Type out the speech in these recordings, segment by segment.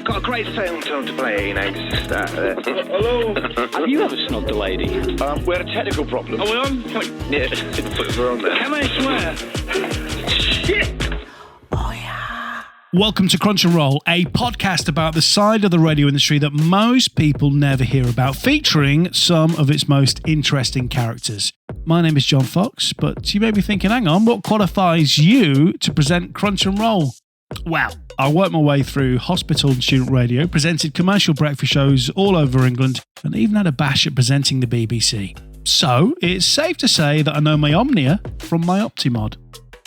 got a great film to play, just Hello? Have you ever snubbed a lady? We had a technical problem. Are we on? Yeah, we're on there. Can I swear? Shit! Welcome to Crunch and Roll, a podcast about the side of the radio industry that most people never hear about, featuring some of its most interesting characters. My name is John Fox, but you may be thinking, hang on, what qualifies you to present Crunch and Roll? Well, I worked my way through hospital and student radio, presented commercial breakfast shows all over England, and even had a bash at presenting the BBC. So, it's safe to say that I know my Omnia from my Optimod.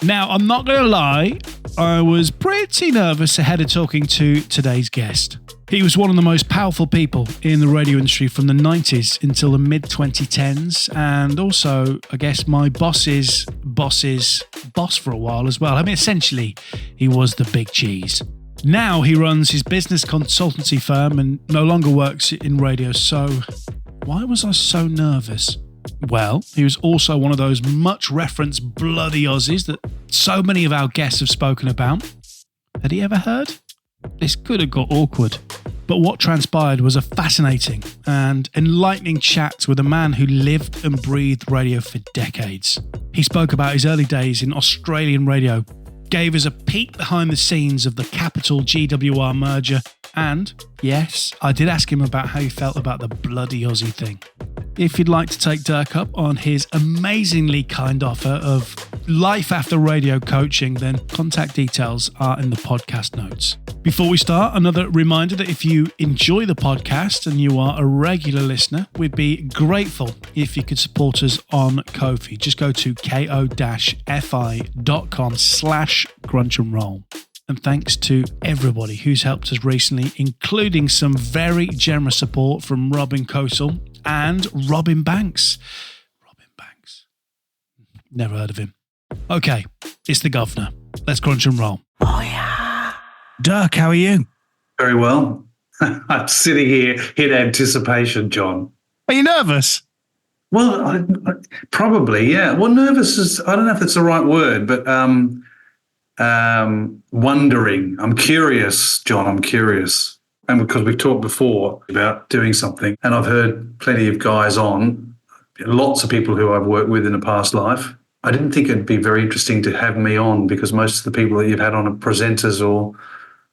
Now, I'm not going to lie, I was pretty nervous ahead of talking to today's guest. He was one of the most powerful people in the radio industry from the 90s until the mid-2010s, and also, I guess, my boss's boss's boss for a while as well. I mean, essentially, he was the big cheese. Now he runs his business consultancy firm and no longer works in radio, so why was I so nervous? Well, he was also one of those much-referenced bloody Aussies that so many of our guests have spoken about. Had he ever heard? This could have got awkward. But what transpired was a fascinating and enlightening chat with a man who lived and breathed radio for decades. He spoke about his early days in Australian radio, gave us a peek behind the scenes of the Capital GWR merger, and, yes, I did ask him about how he felt about the bloody Aussie thing. If you'd like to take Dirk up on his amazingly kind offer of life after radio coaching, then contact details are in the podcast notes. Before we start, another reminder that if you enjoy the podcast and you are a regular listener, we'd be grateful if you could support us on Ko-fi. Just go to ko-fi.com/crunchandroll. And thanks to everybody who's helped us recently, including some very generous support from Robin Kosel and Robin Banks. Robin Banks. Never heard of him. Okay, it's the Guvnor. Let's crunch and roll. Oh, yeah. Dirk, how are you? Very well. I'm sitting here in anticipation, John. Are you nervous? Well, I probably, yeah. Well, nervous is, I don't know if that's the right word, but wondering. I'm curious, John. I'm curious. And because we've talked before about doing something, and I've heard plenty of guys on, lots of people who I've worked with in a past life. I didn't think it'd be very interesting to have me on because most of the people that you've had on are presenters or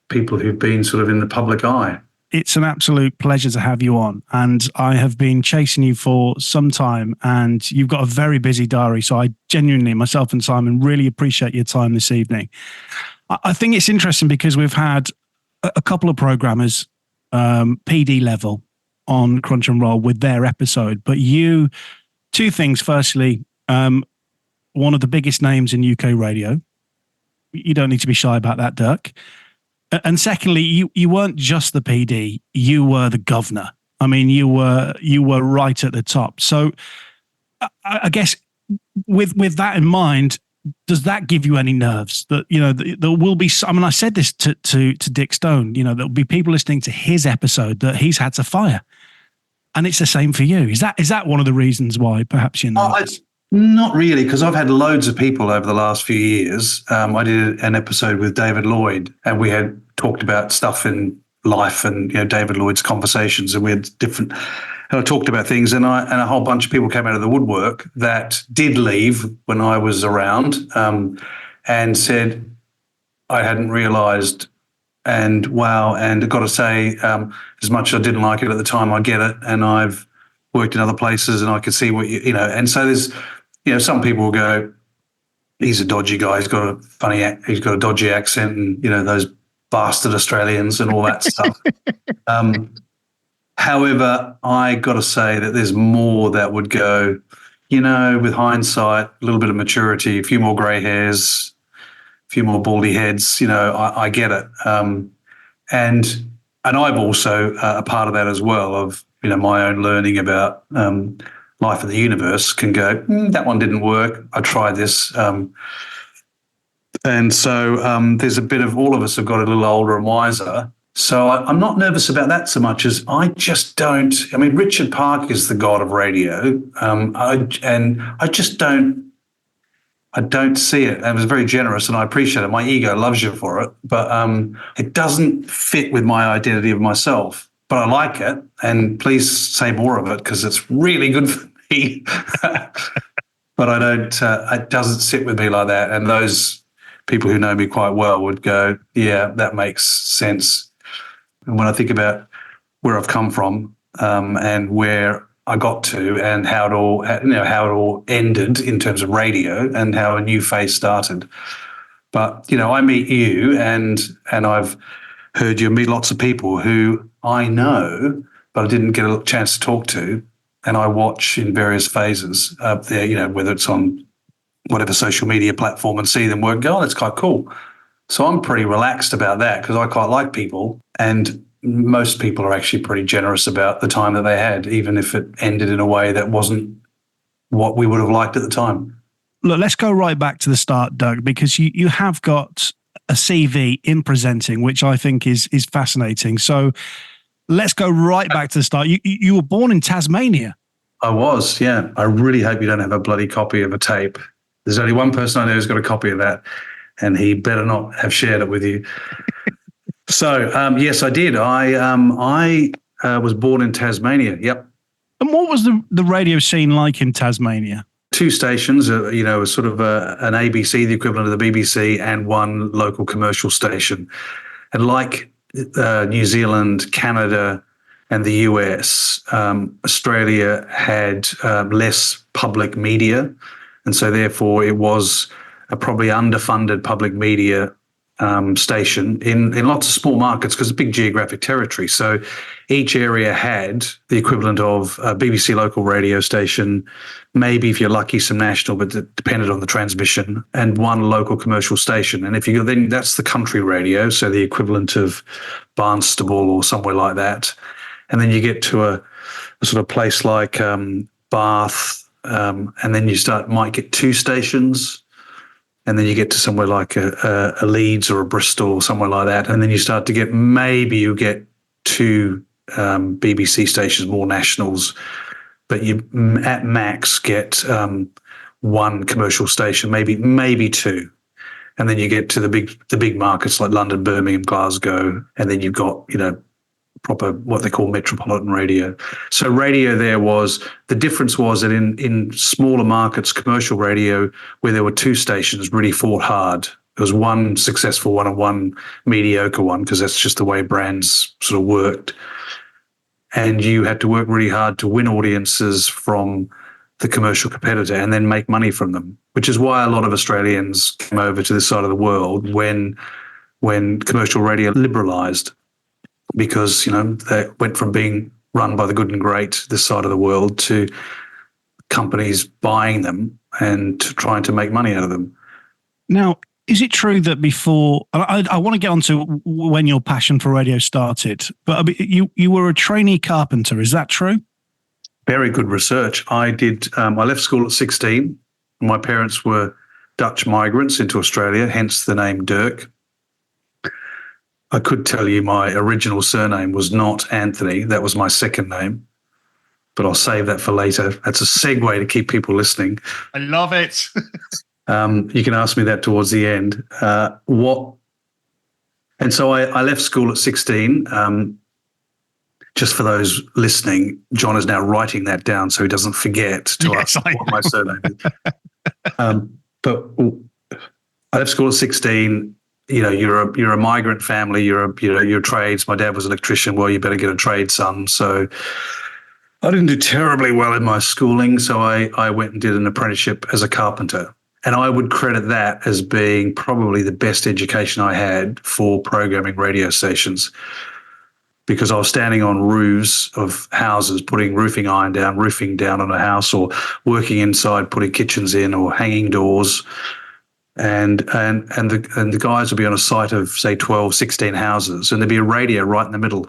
people who've been sort of in the public eye. It's an absolute pleasure to have you on. And I have been chasing you for some time, and you've got a very busy diary. So I genuinely, myself and Simon, really appreciate your time this evening. I think it's interesting because we've had a couple of programmers, PD level, on Crunch and Roll with their episode. But you, two things. Firstly, one of the biggest names in UK radio. You don't need to be shy about that, Dirk. And secondly, you weren't just the PD, you were the Guvnor. I mean, you were right at the top. So I guess with that in mind, does that give you any nerves that, you know, there will be, I mean, I said this to Dick Stone, you know, there'll be people listening to his episode that he's had to fire. And it's the same for you. Is that one of the reasons why perhaps you're nervous? Not really, because I've had loads of people over the last few years. I did an episode with David Lloyd, and we had talked about stuff in life and, you know, David Lloyd's conversations, and we had different. And I talked about things, and a whole bunch of people came out of the woodwork that did leave when I was around, and said I hadn't realised. And wow, and I've got to say, as much as I didn't like it at the time, I get it, and I've worked in other places, and I could see what you know. And so there's, you know, some people will go, he's a dodgy guy. He's got a dodgy accent, and, you know, those bastard Australians and all that stuff. However, I got to say that there's more that would go, you know, with hindsight, a little bit of maturity, a few more grey hairs, a few more baldy heads. You know, I get it, and I've also a part of that as well of, you know, my own learning about life of the universe can go, that one didn't work. I tried this. And so there's a bit of, all of us have got a little older and wiser. So I'm not nervous about that so much as I just don't, I mean, Richard Park is the god of radio. I I don't see it. And it was very generous, and I appreciate it. My ego loves you for it, but it doesn't fit with my identity of myself. But I like it, and please say more of it because it's really good for me. But I don't. It doesn't sit with me like that. And those people who know me quite well would go, "Yeah, that makes sense." And when I think about where I've come from and where I got to, and how it all ended in terms of radio, and how a new phase started. But I meet you, and I've heard you meet lots of people who I know, but I didn't get a chance to talk to, and I watch in various phases up there. Whether it's on whatever social media platform, and see them work. Go, oh, that's quite cool. So I'm pretty relaxed about that because I quite like people, and most people are actually pretty generous about the time that they had, even if it ended in a way that wasn't what we would have liked at the time. Look, let's go right back to the start, Doug, because you have got a CV in presenting, which I think is fascinating. So let's go right back to the start. You were born in Tasmania. I was, yeah. I really hope you don't have a bloody copy of a tape. There's only one person I know who's got a copy of that, and he better not have shared it with you. So, yes, I did. I was born in Tasmania, yep. And what was the radio scene like in Tasmania? 2 stations, sort of an ABC, the equivalent of the BBC, and 1 local commercial station. And like New Zealand, Canada, and the US, Australia had less public media. And so therefore it was a probably underfunded public media station in lots of small markets because it's a big geographic territory. So each area had the equivalent of a BBC local radio station, maybe if you're lucky some national, but it depended on the transmission, and 1 local commercial station. And if you go, then that's the country radio, so the equivalent of Barnstable or somewhere like that. And then you get to a sort of place like Bath, and then you might get 2 stations. And then you get to somewhere like a Leeds or a Bristol or somewhere like that. And then you start to get, maybe you get 2 BBC stations, more nationals, but you at max get 1 commercial station, maybe 2. And then you get to the big markets like London, Birmingham, Glasgow, and then you've got, proper what they call metropolitan radio. So radio there the difference was that in smaller markets, commercial radio, where there were 2 stations, really fought hard. There was 1 successful one and 1 mediocre one, because that's just the way brands sort of worked. And you had to work really hard to win audiences from the commercial competitor and then make money from them, which is why a lot of Australians came over to this side of the world when commercial radio liberalised. Because, they went from being run by the good and great this side of the world to companies buying them and trying to make money out of them. Now, is it true that before, I want to get on to when your passion for radio started, but you were a trainee carpenter, is that true? Very good research. I left school at 16. My parents were Dutch migrants into Australia, hence the name Dirk. I could tell you my original surname was not Anthony. That was my second name, but I'll save that for later. That's a segue to keep people listening. I love it. You can ask me that towards the end. And so I left school at 16. Just for those listening, John is now writing that down so he doesn't forget to ask what my surname is. But I left school at 16. You're a migrant family. You're trades. My dad was an electrician. Well, you better get a trade, son. So I didn't do terribly well in my schooling. So I went and did an apprenticeship as a carpenter. And I would credit that as being probably the best education I had for programming radio stations, because I was standing on roofs of houses, putting roofing down on a house, or working inside, putting kitchens in, or hanging doors. And the guys would be on a site of, say, 12, 16 houses, and there'd be a radio right in the middle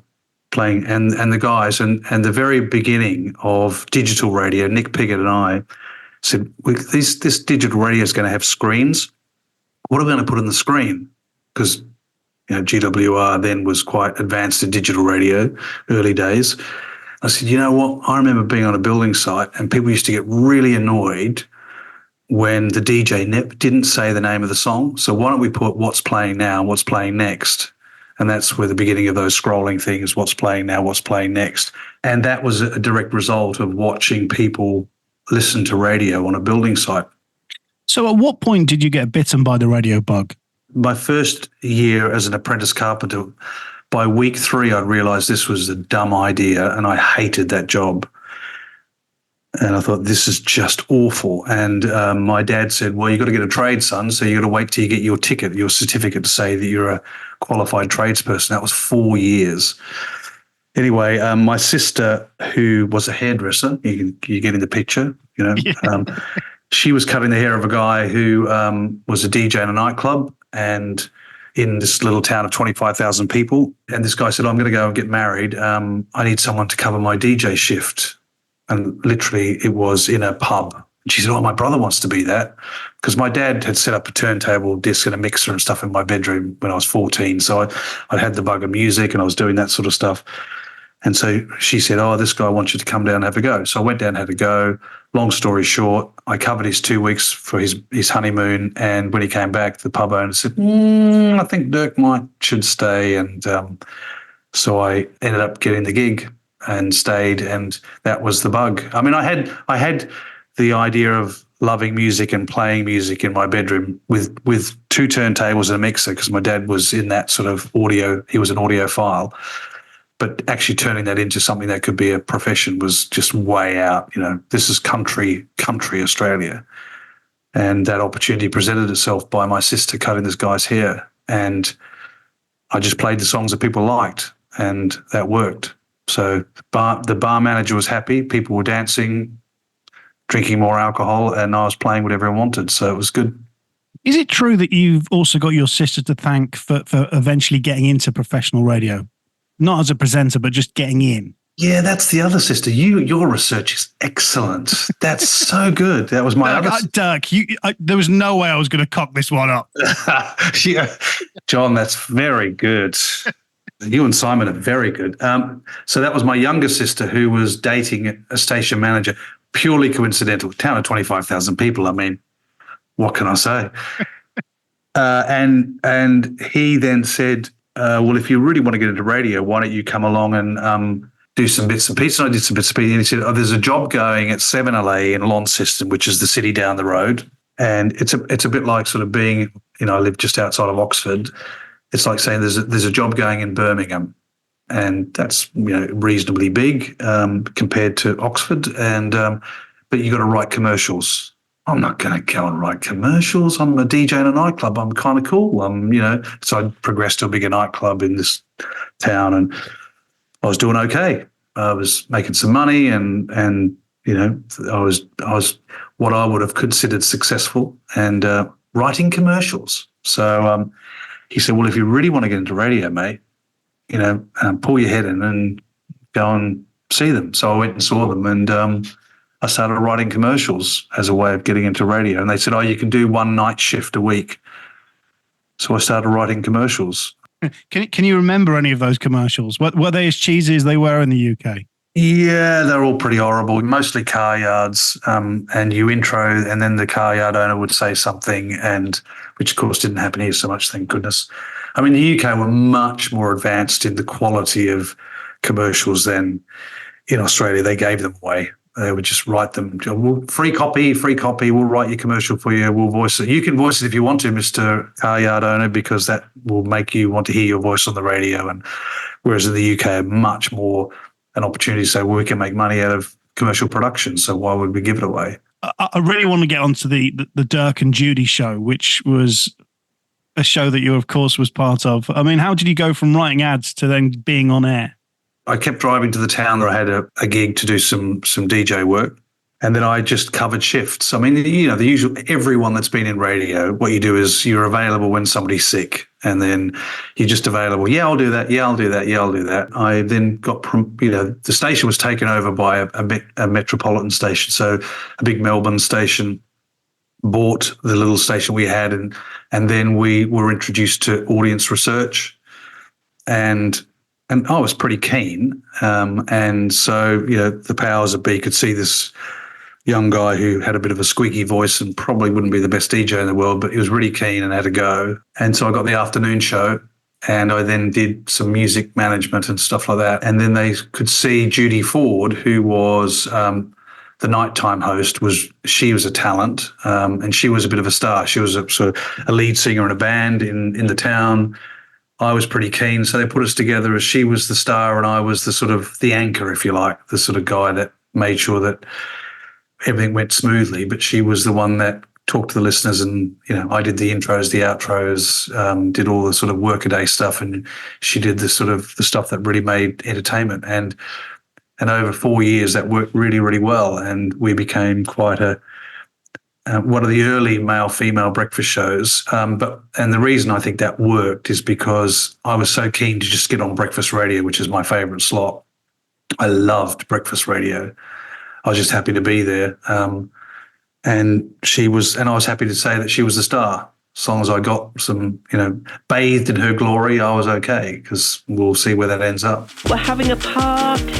playing. And the guys, and the very beginning of digital radio, Nick Piggott and I said, this digital radio is going to have screens. What are we going to put on the screen? Because GWR then was quite advanced in digital radio, early days. I said, you know what? I remember being on a building site and people used to get really annoyed when the DJ didn't say the name of the song. So why don't we put what's playing now, what's playing next? And that's where the beginning of those scrolling things, what's playing now, what's playing next. And that was a direct result of watching people listen to radio on a building site. So at what point did you get bitten by the radio bug? My first year as an apprentice carpenter, by week 3, I realized this was a dumb idea and I hated that job. And I thought, this is just awful. And my dad said, well, you got to get a trade, son. So you got to wait till you get your ticket, your certificate to say that you're a qualified tradesperson. That was 4 years. Anyway, my sister, who was a hairdresser, you get in the picture, you know, yeah. She was cutting the hair of a guy who was a DJ in a nightclub and in this little town of 25,000 people. And this guy said, I'm going to go and get married. I need someone to cover my DJ shift. And literally it was in a pub. She said, oh, my brother wants to be that. Because my dad had set up a turntable disc and a mixer and stuff in my bedroom when I was 14. So I had the bug of music and I was doing that sort of stuff. And so she said, oh, this guy wants you to come down and have a go. So I went down and had a go. Long story short, I covered his 2 weeks for his honeymoon. And when he came back, the pub owner said, I think Dirk should stay. And so I ended up getting the gig and stayed, and that was the bug. I mean, I had the idea of loving music and playing music in my bedroom with 2 turntables and a mixer because my dad was in that sort of audio. He was an audiophile. But actually turning that into something that could be a profession was just way out. You know, this is country Australia. And that opportunity presented itself by my sister cutting this guy's hair. And I just played the songs that people liked, and that worked. So the bar manager was happy. People were dancing, drinking more alcohol, and I was playing whatever I wanted. So it was good. Is it true that you've also got your sister to thank for eventually getting into professional radio? Not as a presenter, but just getting in. Yeah, that's the other sister. Your research is excellent. That's so good. That was my other Dirk, there was no way I was going to cock this one up. Yeah. John, that's very good. You and Simon are very good. So that was my younger sister who was dating a station manager. Purely coincidental. Town of 25,000 people. I mean, what can I say? And he then said, well, if you really want to get into radio, why don't you come along and do some bits and pieces? And I did some bits and pieces. And he said, oh, there's a job going at 7LA in Launceston, which is the city down the road. And it's a bit like sort of being, I live just outside of Oxford. It's like saying there's a job going in Birmingham. And that's, reasonably big compared to Oxford. And but you got to write commercials. I'm not going to go and write commercials. I'm a DJ in a nightclub. I'm kind of cool. So I progressed to a bigger nightclub in this town, and I was doing okay. I was making some money, and I was what I would have considered successful, and writing commercials. So he said, well, if you really want to get into radio, mate, pull your head in and go and see them. So I went and saw them, and I started writing commercials as a way of getting into radio. And they said, oh, you can do one night shift a week. So I started writing commercials. Can you remember any of those commercials? Were they as cheesy as they were in the UK? Yeah, they're all pretty horrible, mostly car yards. And you intro, and then the car yard owner would say something, and which, of course, didn't happen here so much, thank goodness. I mean, the UK were much more advanced in the quality of commercials than in Australia. They gave them away. They would just write them. Free copy. We'll write your commercial for you. We'll voice it. You can voice it if you want to, Mr. Car Yard Owner, because that will make you want to hear your voice on the radio. And whereas in the UK, much more an opportunity to say, well, we can make money out of commercial production, so why would we give it away? I really want to get onto the Dirk and Judy show, which was a show that you, of course, was part of. I mean, how did you go from writing ads to then being on air? I kept driving to the town where I had a gig to do some DJ work, and then I just covered shifts. I mean, the usual, everyone that's been in radio, what you do is you're available when somebody's sick, and then you're just available. Yeah, I'll do that. Yeah, I'll do that. Yeah, I'll do that. I then got, the station was taken over by a metropolitan station. So a big Melbourne station bought the little station we had, and then we were introduced to audience research, and I was pretty keen. And so, the powers that be could see this, young guy who had a bit of a squeaky voice and probably wouldn't be the best DJ in the world, but he was really keen and had a go. And so I got the afternoon show, and I then did some music management and stuff like that. And then they could see Judy Ford, who was the nighttime host. She was a talent, and she was a bit of a star. She was a sort of a lead singer in a band in the town. I was pretty keen, so they put us together as she was the star and I was the sort of the anchor, if you like, the sort of guy that made sure that everything went smoothly. But she was the one that talked to the listeners, and I did the intros, the outros, did all the sort of workaday stuff, and she did the sort of the stuff that really made entertainment. And over 4 years, that worked really, really well, and we became quite one of the early male-female breakfast shows. And the reason I think that worked is because I was so keen to just get on breakfast radio, which is my favourite slot. I loved breakfast radio. I was just happy to be there. And I was happy to say that she was the star. As long as I got some, bathed in her glory, I was okay, because we'll see where that ends up. We're having a party.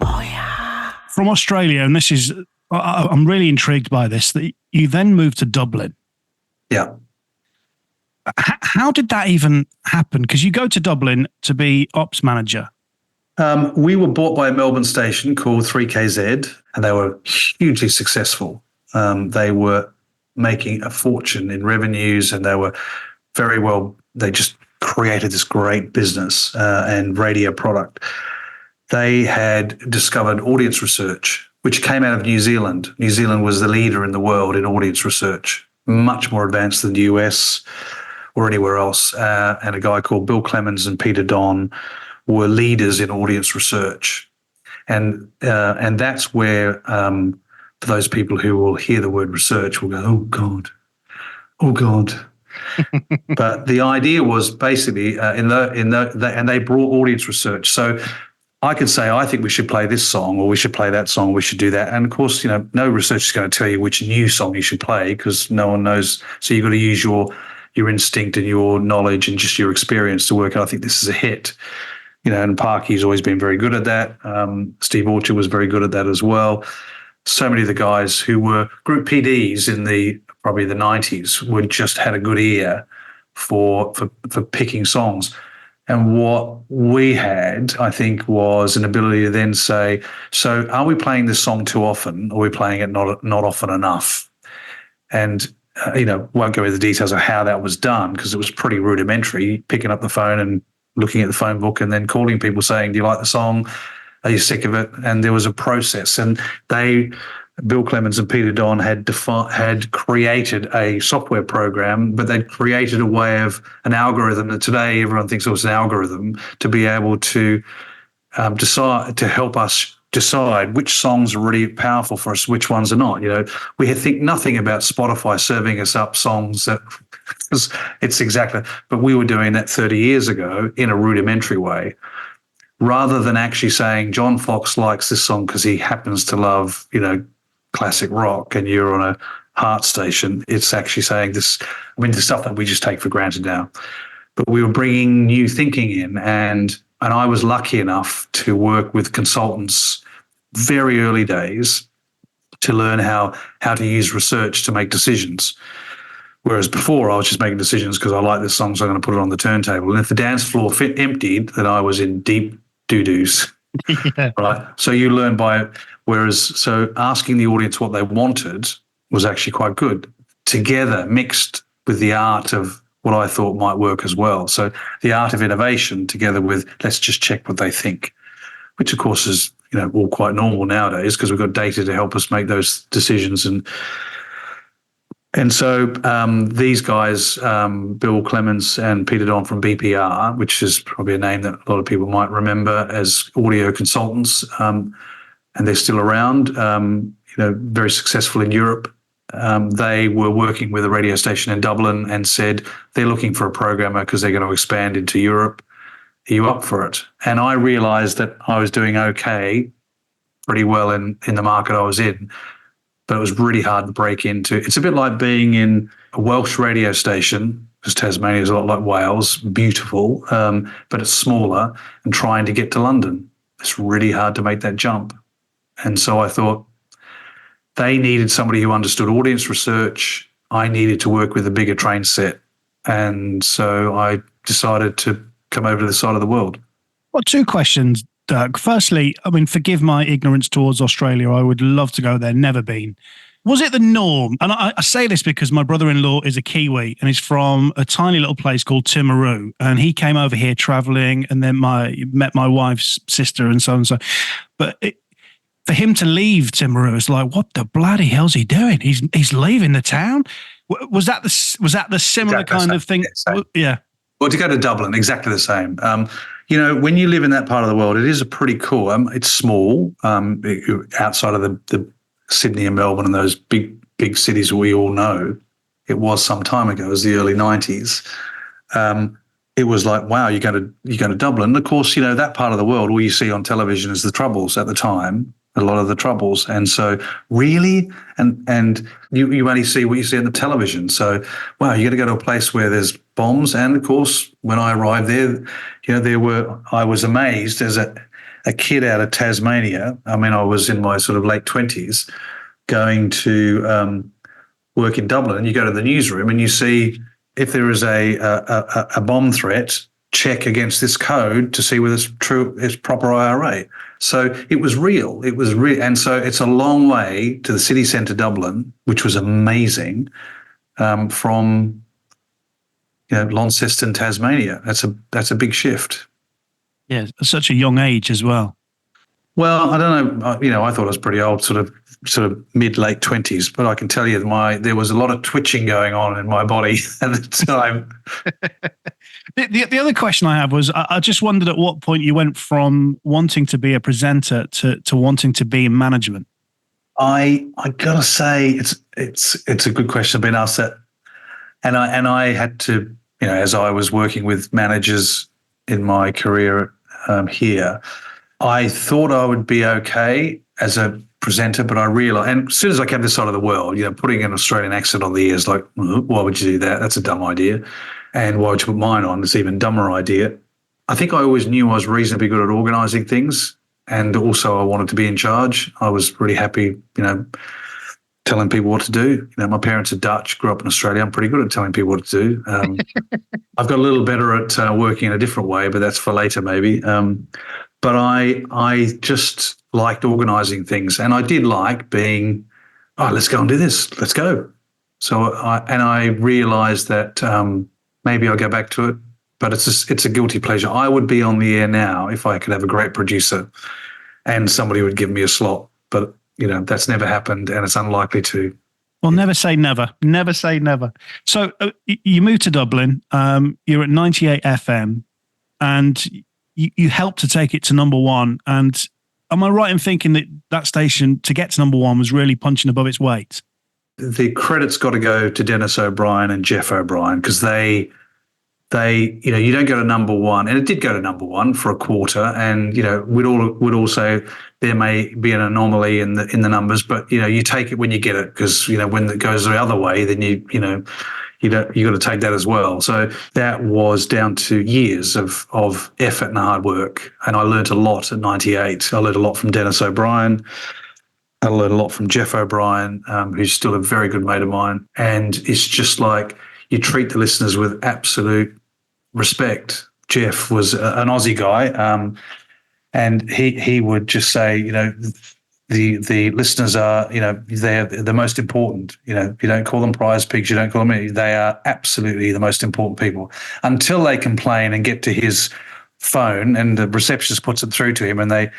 Oh, yeah. From Australia, and this is, I'm really intrigued by this, that you then moved to Dublin. Yeah. How did that even happen? Because you go to Dublin to be ops manager. We were bought by a Melbourne station called 3KZ, and they were hugely successful. They were making a fortune in revenues, and they were very well. They just created this great business and radio product. They had discovered audience research, which came out of New Zealand. New Zealand was the leader in the world in audience research, much more advanced than the US or anywhere else. And a guy called Bill Clemens and Peter Don were leaders in audience research. And that's where, for those people who will hear the word research, will go, oh God. But the idea was basically, and they brought audience research. So I could say, I think we should play this song, or we should play that song, we should do that. And of course, no research is going to tell you which new song you should play, because no one knows. So you've got to use your instinct and your knowledge and just your experience to work out, I think this is a hit. And Parky's always been very good at that. Steve Orchard was very good at that as well. So many of the guys who were group PDs in probably the 90s just had a good ear for picking songs. And what we had, I think, was an ability to then say, so are we playing this song too often, or are we playing it not often enough? And, won't go into the details of how that was done, because it was pretty rudimentary, picking up the phone and looking at the phone book and then calling people saying, do you like the song? Are you sick of it? And there was a process. And Bill Clemens and Peter Don had created a software program, but they'd created a way of an algorithm that today everyone thinks it was an algorithm, to be able to decide, to help us decide which songs are really powerful for us, which ones are not. We think nothing about Spotify serving us up songs that it's exactly, but we were doing that 30 years ago in a rudimentary way, rather than actually saying John Fox likes this song because he happens to love, classic rock, and you're on a heart station. It's actually saying this, the stuff that we just take for granted now. But we were bringing new thinking in, and I was lucky enough to work with consultants very early days to learn how to use research to make decisions. Whereas before, I was just making decisions because I like this song, so I'm going to put it on the turntable. And if the dance floor emptied, then I was in deep doo-doos. Yeah. Right. So you learn by it. So asking the audience what they wanted was actually quite good, together mixed with the art of what I thought might work as well. So the art of innovation together with let's just check what they think, which of course is all quite normal nowadays because we've got data to help us make those decisions. And so these guys, Bill Clemens and Peter Don from BPR, which is probably a name that a lot of people might remember as audio consultants, and they're still around, very successful in Europe. They were working with a radio station in Dublin and said they're looking for a programmer because they're going to expand into Europe. Are you up for it? And I realised that I was doing okay, pretty well in the market I was in, but it was really hard to break into. It's a bit like being in a Welsh radio station, because Tasmania is a lot like Wales, beautiful, but it's smaller, and trying to get to London. It's really hard to make that jump. And so I thought, they needed somebody who understood audience research. I needed to work with a bigger train set. And so I decided to come over to the side of the world. Well, two questions, Dirk. Firstly, I mean, forgive my ignorance towards Australia. I would love to go there, never been. Was it the norm? And I say this because my brother-in-law is a Kiwi and he's from a tiny little place called Timaru. And he came over here traveling and then met my wife's sister and so on and so. But for him to leave Timaru, it's like, what the bloody hell's he doing? He's leaving the town? Was that the similar Exactly kind of thing? Yeah. Well, to go to Dublin, exactly the same. When you live in that part of the world, it is a pretty cool. It's small, outside of the Sydney and Melbourne and those big cities we all know. It was some time ago. It was the early 90s. It was like, wow, you're going to Dublin. And of course, that part of the world, all you see on television is the Troubles at the time. A lot of the Troubles, and so really, and you only see what you see on the television. So, wow, you got to go to a place where there's bombs. And of course, when I arrived there, I was amazed as a kid out of Tasmania. I mean, I was in my sort of late 20s, going to work in Dublin, and you go to the newsroom and you see if there is a bomb threat, check against this code to see whether it's true, it's proper IRA. So it was real. It was real. And so it's a long way to the city centre, Dublin, which was amazing, from Launceston, Tasmania. That's a big shift. Yeah, at such a young age as well. Well, I don't know. I thought I was pretty old, sort of mid-late 20s, but I can tell you there was a lot of twitching going on in my body at the time. The other question I have was, I just wondered at what point you went from wanting to be a presenter to wanting to be in management. I gotta say, it's a good question. I've been asked that, and I had to, as I was working with managers in my career here, I thought I would be okay as a presenter, but I realized, and as soon as I came to this side of the world, putting an Australian accent on the ears, like, why would you do that? That's a dumb idea. And why would you put mine on? It's an even dumber idea. I think I always knew I was reasonably good at organising things, and also I wanted to be in charge. I was really happy, telling people what to do. My parents are Dutch, grew up in Australia. I'm pretty good at telling people what to do. I've got a little better at working in a different way, but that's for later maybe. But I just liked organising things, and I did like being, let's go and do this. Let's go. So I realised that maybe I'll go back to it, but it's a guilty pleasure. I would be on the air now if I could have a great producer and somebody would give me a slot, but that's never happened, and it's unlikely to. Well, never say never. Never say never. So you moved to Dublin. You're at 98 FM, and you helped to take it to number one. And am I right in thinking that station, to get to number one, was really punching above its weight? The credit's got to go to Dennis O'Brien and Jeff O'Brien, because they you don't go to number one, and it did go to number one for a quarter, and we'd all say there may be an anomaly in the numbers, but you take it when you get it, because when it goes the other way, then you got to take that as well. So that was down to years of effort and hard work, and I learned a lot at 98. I learned a lot from Dennis O'Brien. I learned a lot from Jeff O'Brien, who's still a very good mate of mine. And it's just like you treat the listeners with absolute respect. Jeff was an Aussie guy, and he would just say, the listeners are, they're the most important. You don't call them prize pigs, you don't call them, they are absolutely the most important people. Until they complain and get to his phone and the receptionist puts it through to him, and a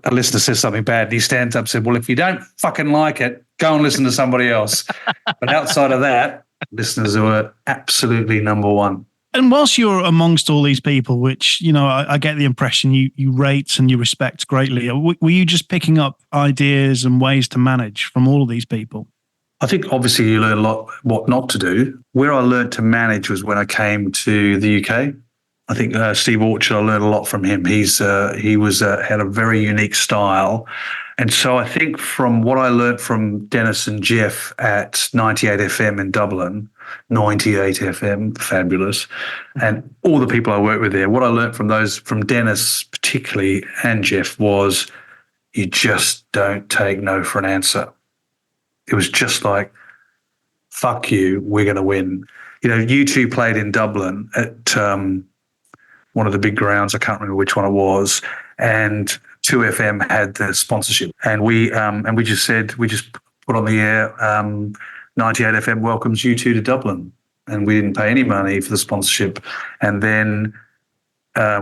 listener says something bad, and he stands up and says, well, if you don't fucking like it, go and listen to somebody else. But outside of that, listeners were absolutely number one. And whilst you're amongst all these people, which, I get the impression you rate and you respect greatly, were you just picking up ideas and ways to manage from all of these people? I think obviously you learn a lot what not to do. Where I learned to manage was when I came to the UK. I think Steve Orchard, I learned a lot from him. He had a very unique style. And so I think from what I learned from Dennis and Jeff at 98 FM in Dublin, 98 FM, fabulous, and all the people I worked with there, what I learned from Dennis particularly and Jeff was you just don't take no for an answer. it was just like, fuck you, we're going to win. You know, U2 played in Dublin at one of the big grounds. I can't remember which one it was. And 2FM had the sponsorship. And we just put on the air, 98FM welcomes U2 to Dublin. And we didn't pay any money for the sponsorship. And then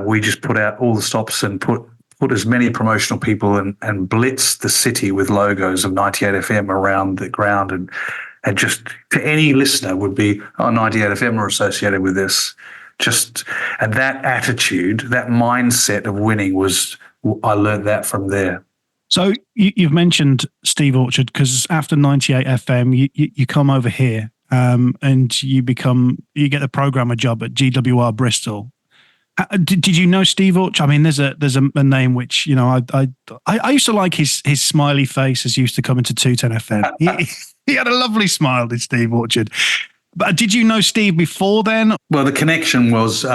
we just put out all the stops and put as many promotional people and blitzed the city with logos of 98FM around the ground. And just to any listener would be, 98FM are associated with this. And that attitude, that mindset of winning I learned that from there. So you've mentioned Steve Orchard, because after 98 FM, you come over here and you get the programmer job at GWR Bristol. Did you know Steve Orchard? I mean, there's a name which, you know, I used to like his smiley face as used to come into 210 FM. He had a lovely smile, did Steve Orchard. But did you know Steve before then? Well, the connection was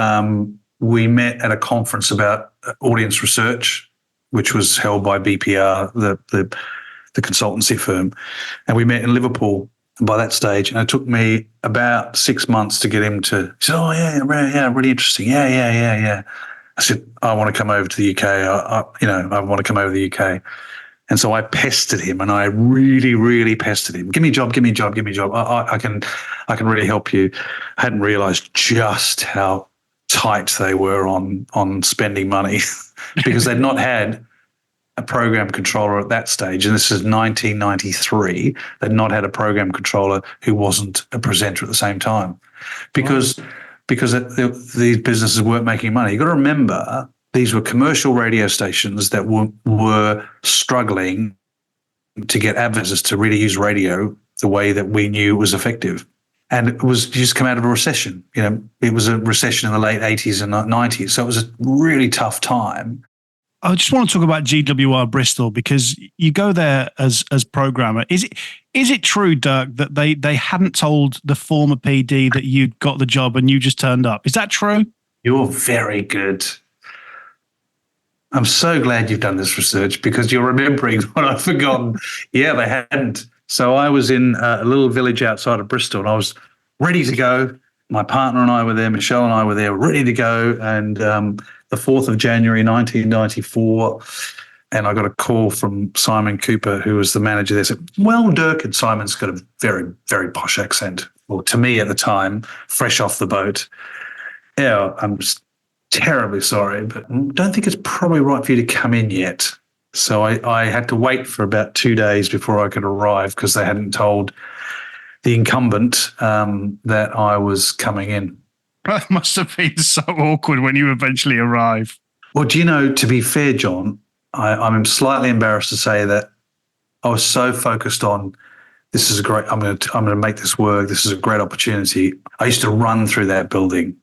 we met at a conference about audience research, which was held by BPR, the consultancy firm. And we met in Liverpool by that stage. And it took me about 6 months to get him to, he said, oh, yeah, really interesting. Yeah. I said, I want to come over to the UK. I want to come over to the UK. And so I pestered him, and I really, really pestered him. Give me a job. I can really help you. I hadn't realised just how tight they were on spending money because they'd not had a program controller at that stage. And this is 1993. They'd not had a program controller who wasn't a presenter at the same time because these businesses weren't making money. You've got to remember, these were commercial radio stations that were struggling to get advertisers to really use radio the way that we knew was effective. And it was just come out of a recession. You know, it was a recession in the late 80s and 90s. So it was a really tough time. I just want to talk about GWR Bristol, because you go there as programmer. Is it true, Dirk, that they hadn't told the former PD that you'd got the job and you just turned up? Is that true? You're very good. I'm so glad you've done this research, because you're remembering what I've forgotten. Yeah, they hadn't. So I was in a little village outside of Bristol, and I was ready to go. My partner and I were there, Michelle and I were there, ready to go. And the 4th of January, 1994, and I got a call from Simon Cooper, who was the manager there, said, well, Dirk, and Simon's got a very, very posh accent. Well, to me at the time, fresh off the boat. Yeah, I'm just terribly sorry, but don't think it's probably right for you to come in yet. So I had to wait for about 2 days before I could arrive, because they hadn't told the incumbent that I was coming in. That must have been so awkward when you eventually arrive. Well, do you know, to be fair, John, I'm slightly embarrassed to say that I was so focused on, this is a great, I'm going to make this work. This is a great opportunity. I used to run through that building,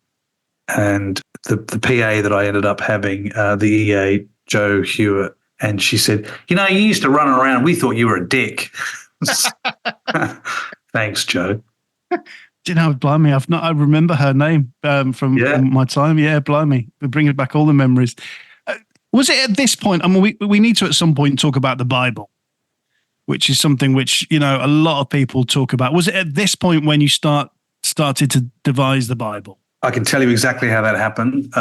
and the PA that I ended up having, the EA, Joe Hewitt, and she said, you know, you used to run around. We thought you were a dick. Thanks, Joe. Do you know, blimey, I remember her name from my time. Yeah, blimey. We're bringing back all the memories. Was it at this point, I mean, we need to at some point talk about the Bible, which is something which, you know, a lot of people talk about. Was it at this point when you started to devise the Bible? I can tell you exactly how that happened.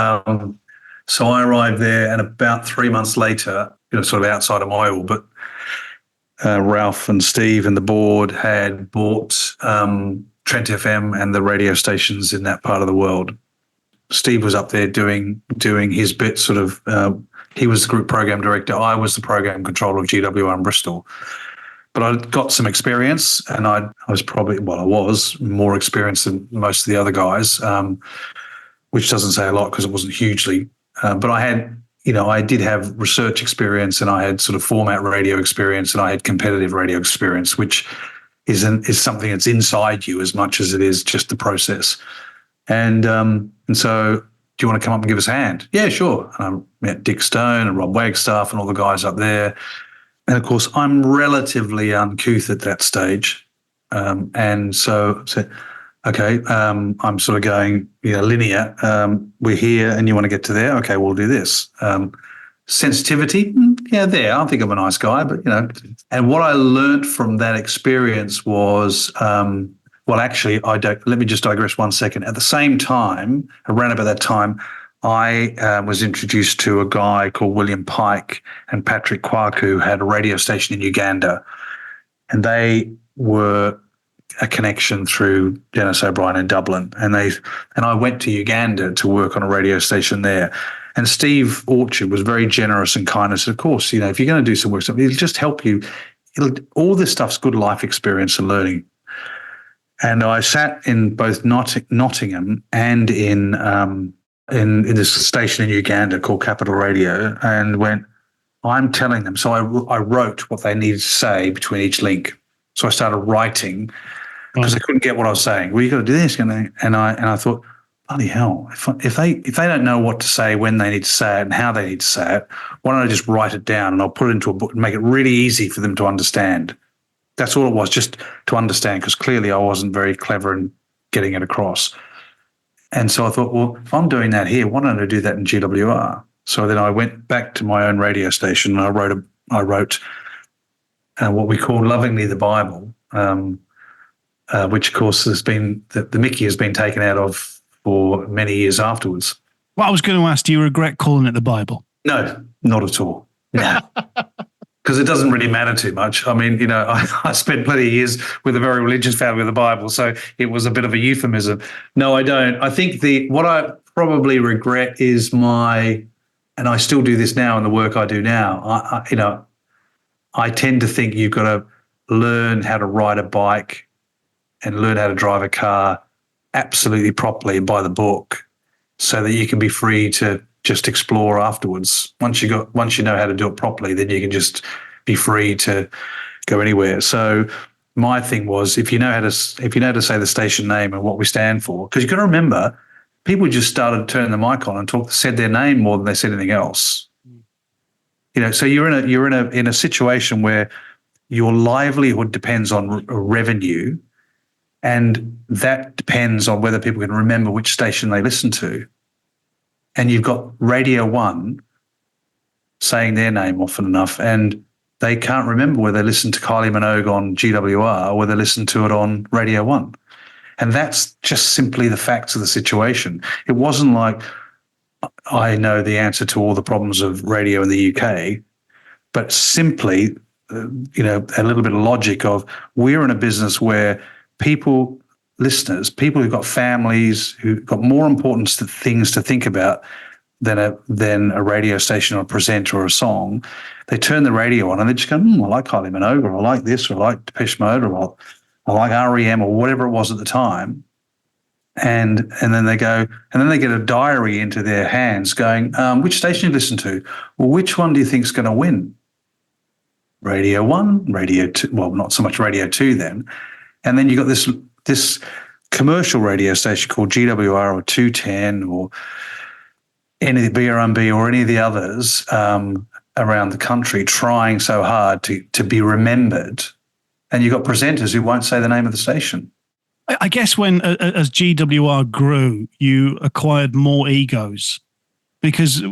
So I arrived there, and about 3 months later, you know, sort of outside of my orbit, Ralph and Steve and the board had bought Trent FM and the radio stations in that part of the world. Steve was up there doing his bit, sort of, he was the group program director. I was the program controller of GWR in Bristol. But I got some experience, and I was more experienced than most of the other guys, which doesn't say a lot because it wasn't hugely. But I did have research experience, and I had sort of format radio experience, and I had competitive radio experience, which is something that's inside you as much as it is just the process. And so, do you want to come up and give us a hand? Yeah, sure. And I met Dick Stone and Rob Wagstaff and all the guys up there. And of course, I'm relatively uncouth at that stage. And so I said, okay, I'm sort of going, linear. We're here and you want to get to there? Okay, we'll do this. sensitivity, yeah, there. I think I'm a nice guy, but And what I learned from that experience was, well, actually, I don't. Let me just digress 1 second. At the same time, around about that time, I was introduced to a guy called William Pike and Patrick Kwaku, who had a radio station in Uganda, and they were a connection through Dennis O'Brien in Dublin, and I went to Uganda to work on a radio station there. And Steve Orchard was very generous and kind. And said, of course, if you're going to do some work, it'll just help you. All this stuff's good life experience and learning. And I sat in both Nottingham and in this station in Uganda called Capital Radio, and I'm telling them. So I wrote what they needed to say between each link. So I started writing because I couldn't get what I was saying. Well, you got to do this, and I thought, bloody hell! If they don't know what to say, when they need to say it, and how they need to say it, why don't I just write it down and I'll put it into a book and make it really easy for them to understand? That's all it was, just to understand, because clearly I wasn't very clever in getting it across. And so I thought, well, if I'm doing that here, why don't I do that in GWR? So then I went back to my own radio station and I wrote what we call lovingly the Bible, which of course has been the Mickey has been taken out of for many years afterwards. Well, I was going to ask, do you regret calling it the Bible? No, not at all. No. Because it doesn't really matter too much. I mean, I spent plenty of years with a very religious family with the Bible, so it was a bit of a euphemism. No, I don't. I think what I probably regret is and I still do this now in the work I do now. I tend to think you've got to learn how to ride a bike and learn how to drive a car absolutely properly by the book, so that you can be free to just explore afterwards. Once you know how to do it properly, then you can just be free to go anywhere. So my thing was, if you know how to say the station name and what we stand for, because you've got to remember, people just started turning the mic on and said their name more than they said anything else. So you're in a situation where your livelihood depends on revenue, and that depends on whether people can remember which station they listen to. And you've got Radio 1 saying their name often enough, and they can't remember whether they listened to Kylie Minogue on GWR or whether they listened to it on Radio 1. And that's just simply the facts of the situation. It wasn't like I know the answer to all the problems of radio in the UK, but simply, a little bit of logic of, we're in a business where listeners, people who've got families, who've got more important things to think about than a radio station or a presenter or a song, they turn the radio on and they just go, I like Kylie Minogue, or I like this, or I like Depeche Mode, or I like REM, or whatever it was at the time. And then they go, and then they get a diary into their hands going, which station do you listen to? Well, which one do you think is going to win? Radio 1, Radio 2, well, not so much Radio 2 then. And then you got this commercial radio station called GWR or 210 or any of the BRMB or any of the others around the country trying so hard to be remembered. And you've got presenters who won't say the name of the station. I guess as GWR grew, you acquired more egos, because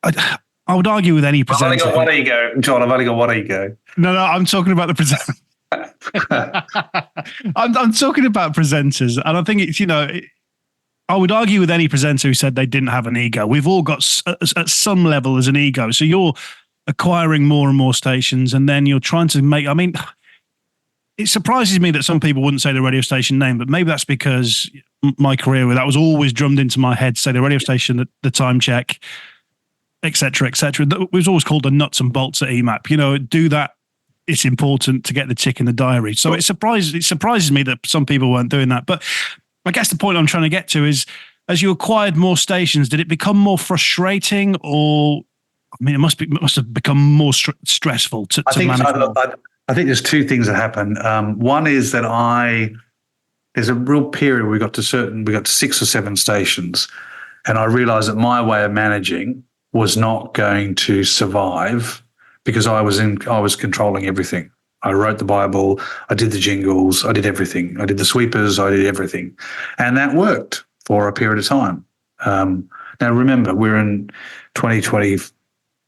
I would argue with any presenter. I've only got one ego, John. I've only got one ego. No, I'm talking about the presenter. I'm talking about presenters, and I think it's, I would argue with any presenter who said they didn't have an ego. We've all got at some level as an ego. So you're acquiring more and more stations, and then you're trying to make. I mean, it surprises me that some people wouldn't say the radio station name, but maybe that's because my career, that was always drummed into my head. Say the radio station, the time check, etc., etc. It was always called the nuts and bolts at EMAP. Do that. It's important to get the tick in the diary. So it surprises me that some people weren't doing that. But I guess the point I'm trying to get to is, as you acquired more stations, did it become more frustrating, or it must have become more stressful to manage? I think there's two things that happen. One is that there's a real period where we got to 6 or 7 stations, and I realized that my way of managing was not going to survive, because I was controlling everything. I wrote the Bible, I did the jingles, I did everything. I did the sweepers, I did everything. And that worked for a period of time. Now, remember, we're in 2020,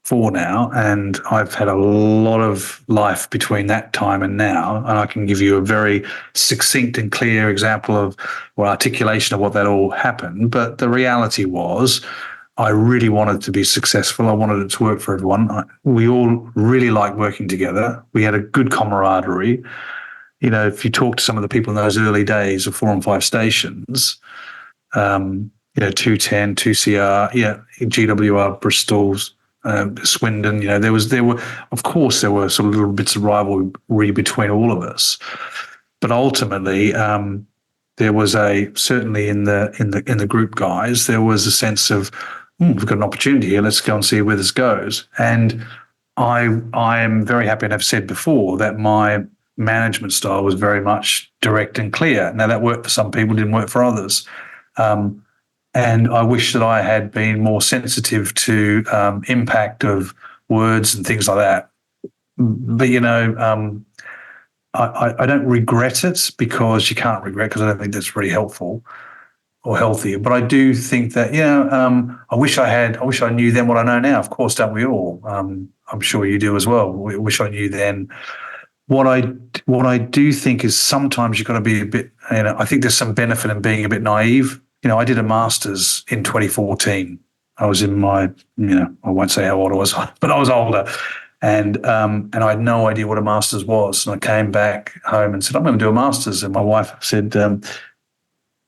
4 now, and I've had a lot of life between that time and now, and I can give you a very succinct and clear example of, or articulation of what that all happened. But the reality was, I really wanted to be successful. I wanted it to work for everyone. We all really liked working together. We had a good camaraderie. You know, if you talk to some of the people in those early days of 4 and 5 stations, 210, 2CR, GWR, Bristol's, Swindon, there were sort of little bits of rivalry between all of us, but ultimately there was certainly in the group guys, there was a sense of, we've got an opportunity here, let's go and see where this goes. And I am very happy, and I've said before, that my management style was very much direct and clear. Now, that worked for some people, didn't work for others. And I wish that I had been more sensitive to impact of words and things like that. But, I don't regret it, because you can't regret, because I don't think that's really helpful or healthy. But I do think that, I wish I knew then what I know now. Of course, don't we all? I'm sure you do as well. I wish I knew then. What I do think is sometimes you've got to be a bit, I think there's some benefit in being a bit naive. I did a master's in 2014. I was in my, I won't say how old I was, but I was older. And I had no idea what a master's was. And I came back home and said, I'm going to do a master's. And my wife said, do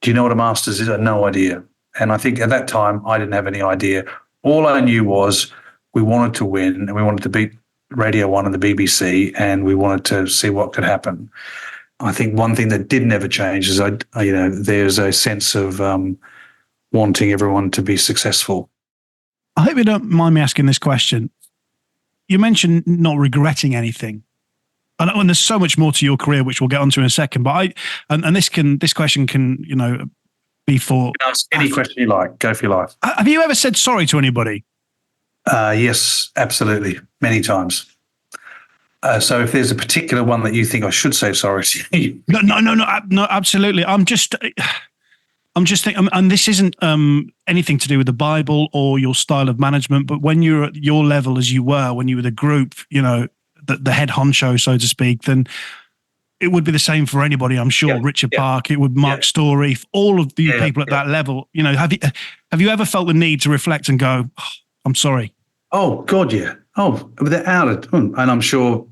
you know what a master's is? I had no idea. And I think at that time, I didn't have any idea. All I knew was we wanted to win, and we wanted to beat Radio 1 and the BBC, and we wanted to see what could happen. I think one thing that did never change is, there's a sense of wanting everyone to be successful. I hope you don't mind me asking this question. You mentioned not regretting anything, and there's so much more to your career, which we'll get onto in a second. But this question can, be for ask any question you like. Go for your life. Have you ever said sorry to anybody? Yes, absolutely, many times. So if there's a particular one that you think I should say sorry to, no, absolutely. I'm just thinking, and this isn't anything to do with the Bible or your style of management, but when you're at your level as you were, when you were the group, the head honcho, so to speak, then it would be the same for anybody, I'm sure. Richard Park, it would Mark Story, all of the people at that level. Have you ever felt the need to reflect and go, oh, I'm sorry? Oh God, yeah. Oh, without it, and I'm sure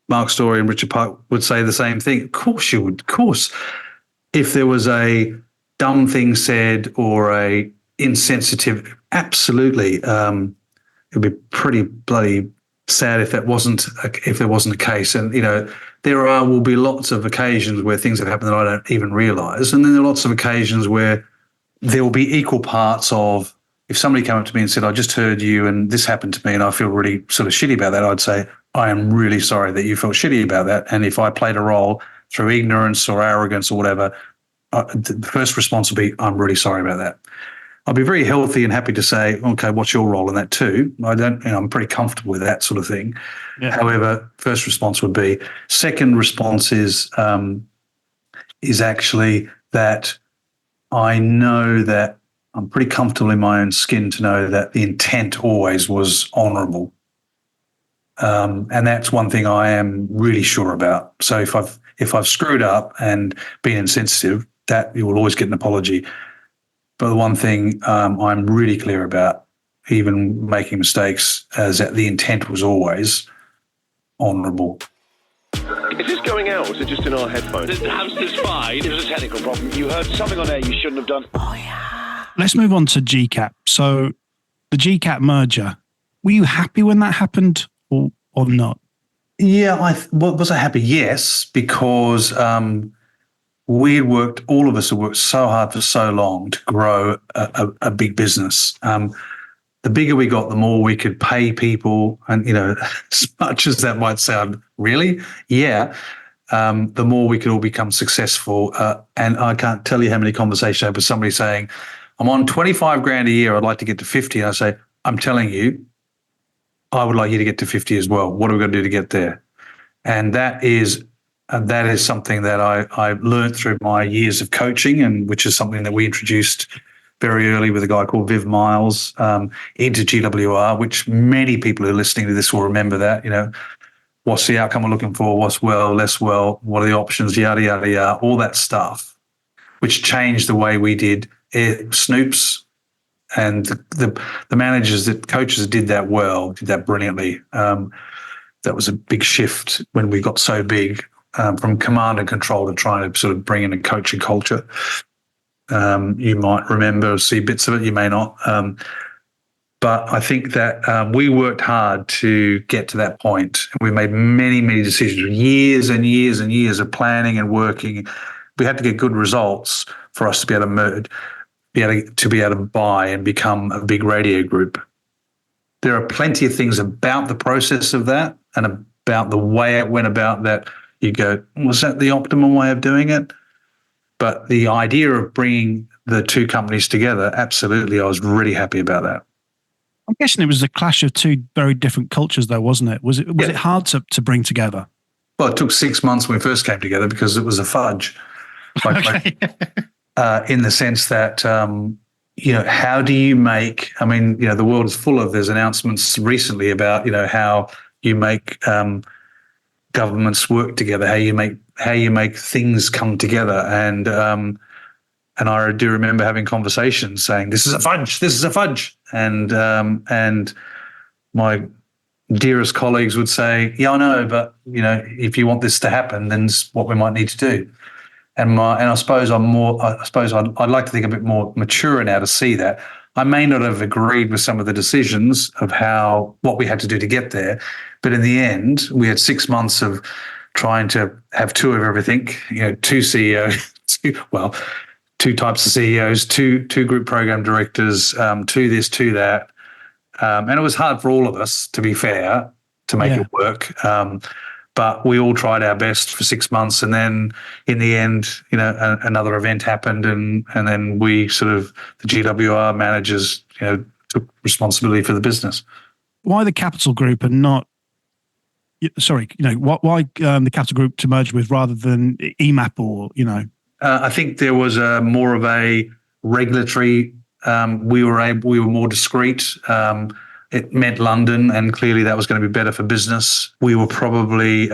Mark Story and Richard Park would say the same thing. Of course you would. Of course, if there was a dumb thing said or a insensitive, absolutely, it would be pretty bloody sad if there wasn't a case. And there will be lots of occasions where things have happened that I don't even realise, and then there are lots of occasions where there will be equal parts of. If somebody came up to me and said, I just heard you and this happened to me and I feel really sort of shitty about that, I'd say, I am really sorry that you felt shitty about that. And if I played a role through ignorance or arrogance or whatever, the first response would be, I'm really sorry about that. I'd be very healthy and happy to say, okay, what's your role in that too? I'm pretty comfortable with that sort of thing. Yeah. However, first response would be. Second response is actually that I know that I'm pretty comfortable in my own skin to know that the intent always was honourable. And that's one thing I am really sure about. So if I've screwed up and been insensitive, that you will always get an apology. But the one thing I'm really clear about, even making mistakes, is that the intent was always honourable. Is this going out, or is it just in our headphones? The hamster's fine. It was a technical problem. You heard something on air you shouldn't have done. Oh, yeah. Let's move on to Gcap. So the Gcap merger, were you happy when that happened or not? Yeah, was I happy? Yes, because all of us have worked so hard for so long to grow a big business. The bigger we got, the more we could pay people. And, as much as that might sound, really? Yeah. The more we could all become successful. And I can't tell you how many conversations I had with somebody saying, I'm on 25 grand a year. I'd like to get to 50. And I say, I'm telling you, I would like you to get to 50 as well. What are we going to do to get there? And that is something that I learned through my years of coaching, and which is something that we introduced very early with a guy called Viv Miles into GWR, which many people who are listening to this will remember that, what's the outcome we're looking for, what's well, less well, what are the options, yada, yada, yada, all that stuff, which changed the way we did snoops. And the managers, the coaches that did that well, did that brilliantly. That was a big shift when we got so big from command and control to trying to sort of bring in a coaching culture. You might remember or see bits of it, you may not. But I think that we worked hard to get to that point. We made many, many decisions, years and years and years of planning and working. We had to get good results for us to be able to merge, to be able to buy and become a big radio group. There are plenty of things about the process of that and about the way it went about that you go, was that the optimum way of doing it? But the idea of bringing the two companies together, absolutely, I was really happy about that. I'm guessing it was a clash of two very different cultures, though, wasn't it? Was it hard to bring together? Well, it took 6 months when we first came together because it was a fudge. In the sense that, how do you make, the world is full of, there's announcements recently about, how you make governments work together, how you make things come together. And I do remember having conversations saying, this is a fudge. And my dearest colleagues would say, yeah, I know, but, if you want this to happen, then it's what we might need to do. And I suppose I'd like to think a bit more mature now to see that. I may not have agreed with some of the decisions of what we had to do to get there, but in the end, we had 6 months of trying to have two of everything. Two CEOs, two types of CEOs, two group program directors, two this, two that, and it was hard for all of us, to be fair, to make it work. But we all tried our best for 6 months, and then in the end, another event happened, and then we the GWR managers, took responsibility for the business. Why the Capital Group and not? Sorry, why the Capital Group to merge with rather than EMAP or I think there was more of a regulatory. We were more discreet. It meant London, and clearly that was going to be better for business. We were probably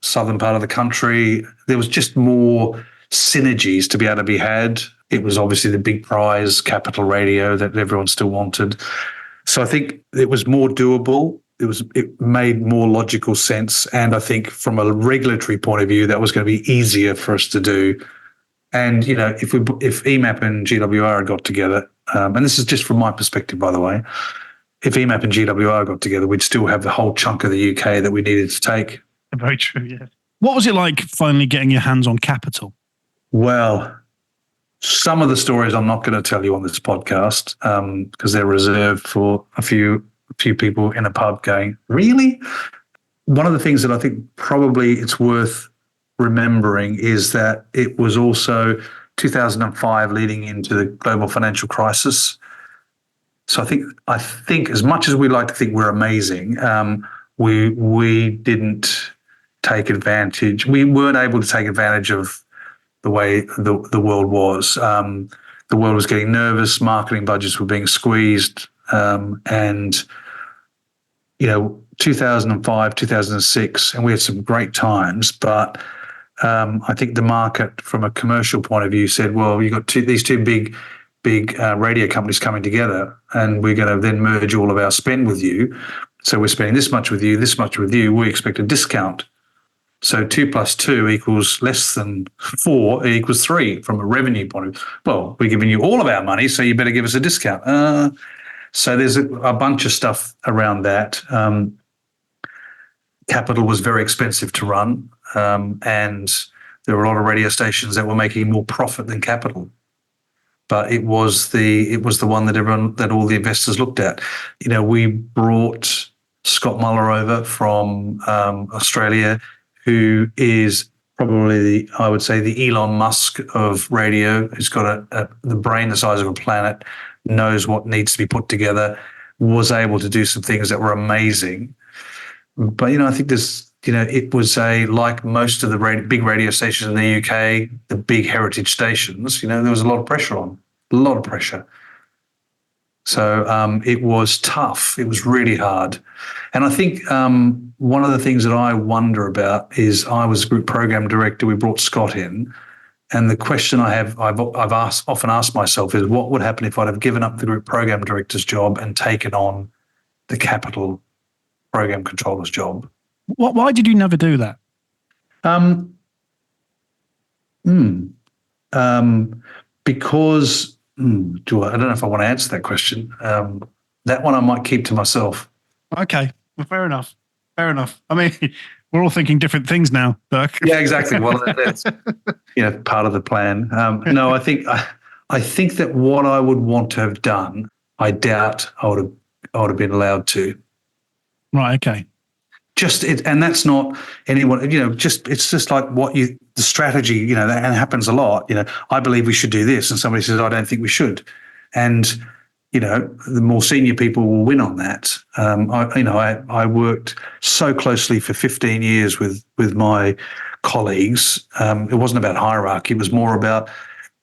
southern part of the country. There was just more synergies to be able to be had. It was obviously the big prize, Capital Radio, that everyone still wanted. So I think it was more doable. It made more logical sense. And I think from a regulatory point of view, that was going to be easier for us to do. And, if EMAP and GWR got together, and this is just from my perspective, by the way, if EMAP and GWR got together, we'd still have the whole chunk of the UK that we needed to take. Very true, yeah. What was it like finally getting your hands on Capital? Well, some of the stories I'm not going to tell you on this podcast because they're reserved for a few people in a pub going, really? One of the things that I think probably it's worth remembering is that it was also 2005 leading into the global financial crisis. So I think as much as we like to think we're amazing, we didn't take advantage. We weren't able to take advantage of the way the world was. The world was getting nervous. Marketing budgets were being squeezed, and 2005, 2006, and we had some great times. But I think the market, from a commercial point of view, said, "Well, you've got these two big radio companies coming together, and we're going to then merge all of our spend with you. So we're spending this much with you, this much with you. We expect a discount. So 2 + 2 equals less than 4, equals 3 from a revenue point of view. Well, we're giving you all of our money, so you better give us a discount." So there's a bunch of stuff around that. Capital was very expensive to run, and there were a lot of radio stations that were making more profit than Capital. But it was the one that all the investors looked at. We brought Scott Muller over from Australia, who is probably I would say the Elon Musk of radio, who's got the brain the size of a planet, knows what needs to be put together, was able to do some things that were amazing. But I think it was like most of the big radio stations in the UK, the big heritage stations. There was a lot of pressure on. a lot of pressure. So it was tough. It was really hard. And I think one of the things that I wonder about is I was group program director. We brought Scott in. And the question I've often asked myself is, what would happen if I'd have given up the group program director's job and taken on the capital program controller's job? Why did you never do that? Because I don't know if I want to answer that question. That one I might keep to myself. Okay, well, fair enough. Fair enough. I mean, we're all thinking different things now, Dirk. Yeah, exactly. Well, that's part of the plan. No, I think that what I would want to have done, I doubt I would have been allowed to. Right. Okay. And that's not anyone. It's just like the strategy. And it happens a lot. I believe we should do this, and somebody says I don't think we should, and the more senior people will win on that. I worked so closely for 15 years with my colleagues. It wasn't about hierarchy. It was more about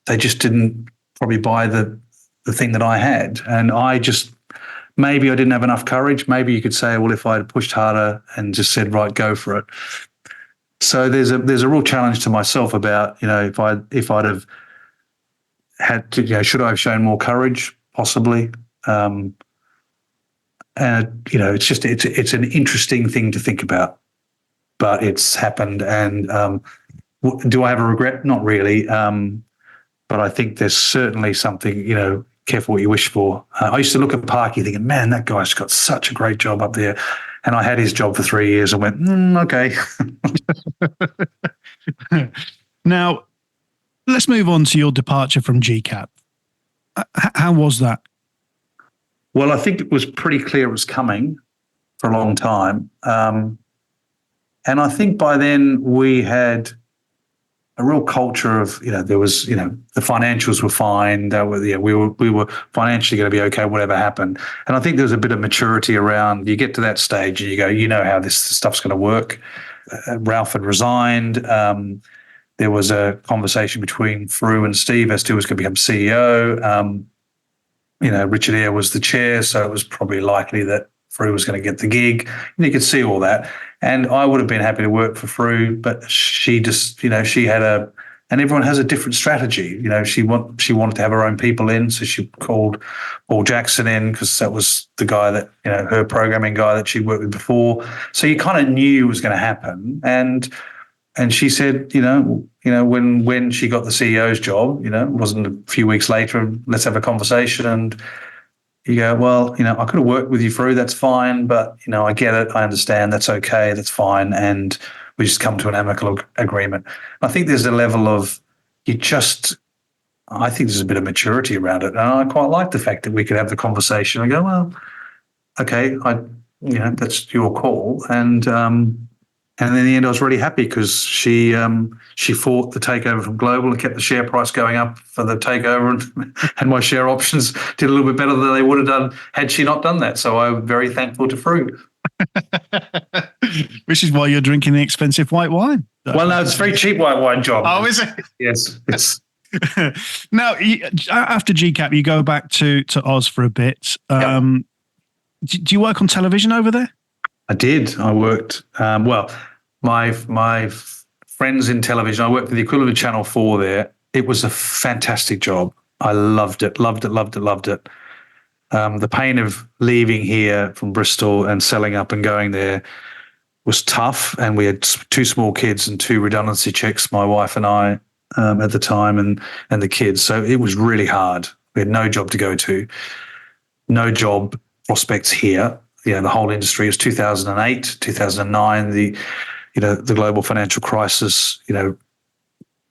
they just didn't probably buy the thing that I had. And maybe I didn't have enough courage. Maybe you could say, well, if I had pushed harder and just said, right, go for it. So there's a real challenge to myself about, if I'd have had to, should I have shown more courage? Possibly. And it's an interesting thing to think about, but it's happened. And do I have a regret? Not really. But I think there's certainly something, careful what you wish for. I used to look at Parky thinking, man, that guy's got such a great job up there. And I had his job for 3 years and went, okay. Now, let's move on to your departure from Gcap. How was that? Well, I think it was pretty clear it was coming for a long time. And I think by then we had a real culture of, there was, the financials were fine. We were financially going to be okay, whatever happened. And I think there was a bit of maturity around, you get to that stage and you go, how this stuff's going to work. Ralph had resigned. There was a conversation between Frew and Steve as to who was going to become CEO. Richard Eyre was the chair, so it was probably likely that Frew was going to get the gig. And you could see all that. And I would have been happy to work for Frew, but she just, she had and everyone has a different strategy. She wanted to have her own people in, so she called Paul Jackson in because that was the guy that, her programming guy that she worked with before. So you kind of knew it was going to happen. And she said, when she got the CEO's job, it wasn't a few weeks later, let's have a conversation. And you go, well, I could have worked with you through, that's fine, but, I get it, I understand, that's okay, that's fine. And we just come to an amicable agreement. I think there's a level of, I think there's a bit of maturity around it. And I quite like the fact that we could have the conversation and go, well, okay, that's your call. And in the end, I was really happy because she fought the takeover from Global and kept the share price going up for the takeover, and my share options did a little bit better than they would have done had she not done that. So I'm very thankful to Frew. Which is why you're drinking the expensive white wine. Well, no, it's very cheap white wine, John. Oh, is it? Yes. It's Now, after Gcap, you go back to Oz for a bit. Do you work on television over there? I did. I worked, my friends in television, I worked for the equivalent of Channel 4 there. It was a fantastic job. I loved it. The pain of leaving here from Bristol and selling up and going there was tough. And we had 2 small kids and 2 redundancy checks, my wife and I, at the time, and the kids. So it was really hard. We had no job to go to, no job prospects here. The whole industry. It was 2008, 2009, the global financial crisis,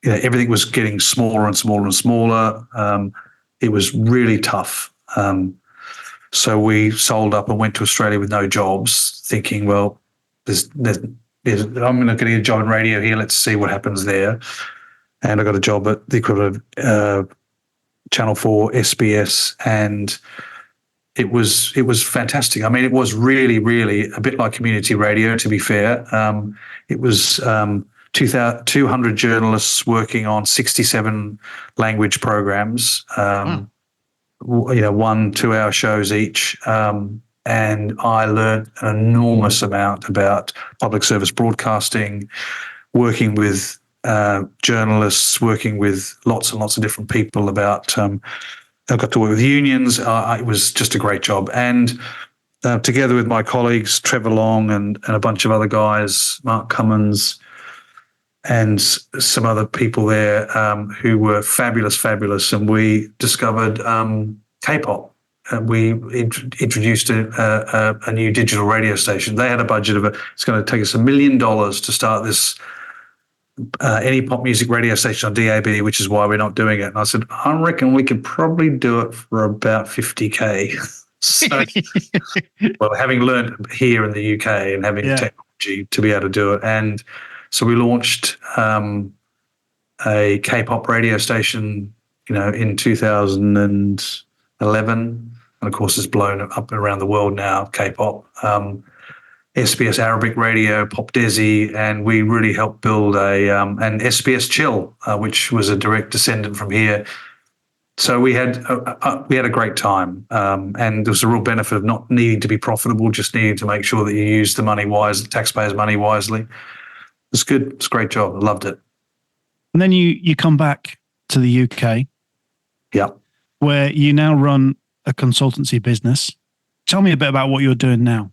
everything was getting smaller and smaller and smaller. It was really tough. So we sold up and went to Australia with no jobs, thinking, well, I'm going to get a job in radio here. Let's see what happens there. And I got a job at the equivalent of Channel 4, SBS, and it was fantastic. I mean, it was really, really a bit like community radio, to be fair. It was 2 200 journalists working on 67 language programs. 1-2 hour shows each. And I learned an enormous amount about public service broadcasting, working with journalists, working with lots and lots of different people about, I got to work with unions. It was just a great job. And together with my colleagues, Trevor Long and a bunch of other guys, Mark Cummins, and some other people there who were fabulous. And we discovered K-pop. We introduced a new digital radio station. They had a budget of it's going to take us $1 million to start this any pop music radio station on DAB, which is why we're not doing it. And I said, I reckon we could probably do it for about $50K. So, well, having learned here in the UK and having technology to be able to do it. And so we launched a K-pop radio station, in 2011. And of course, it's blown up around the world now, K-pop. SBS Arabic Radio, Pop Desi, and we really helped build an SBS Chill, which was a direct descendant from here. So we had a great time, and there was a real benefit of not needing to be profitable, just needing to make sure that you use the money wisely, taxpayers' money wisely. It's good. It's a great job. I loved it. And then you come back to the UK. Yeah. Where you now run a consultancy business. Tell me a bit about what you're doing now.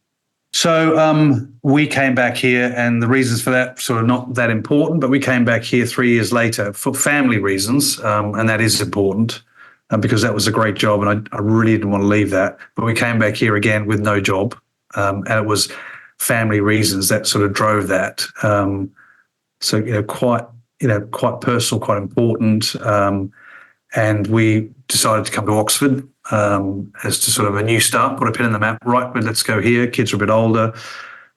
So we came back here, and the reasons for that sort of not that important, but we came back here 3 years later for family reasons, and that is important because that was a great job, and I really didn't want to leave that. But we came back here again with no job, and it was family reasons that sort of drove that. So quite personal, quite important, and we decided to come to Oxford. As to sort of a new start, put a pin in the map, right, but let's go here. Kids are a bit older,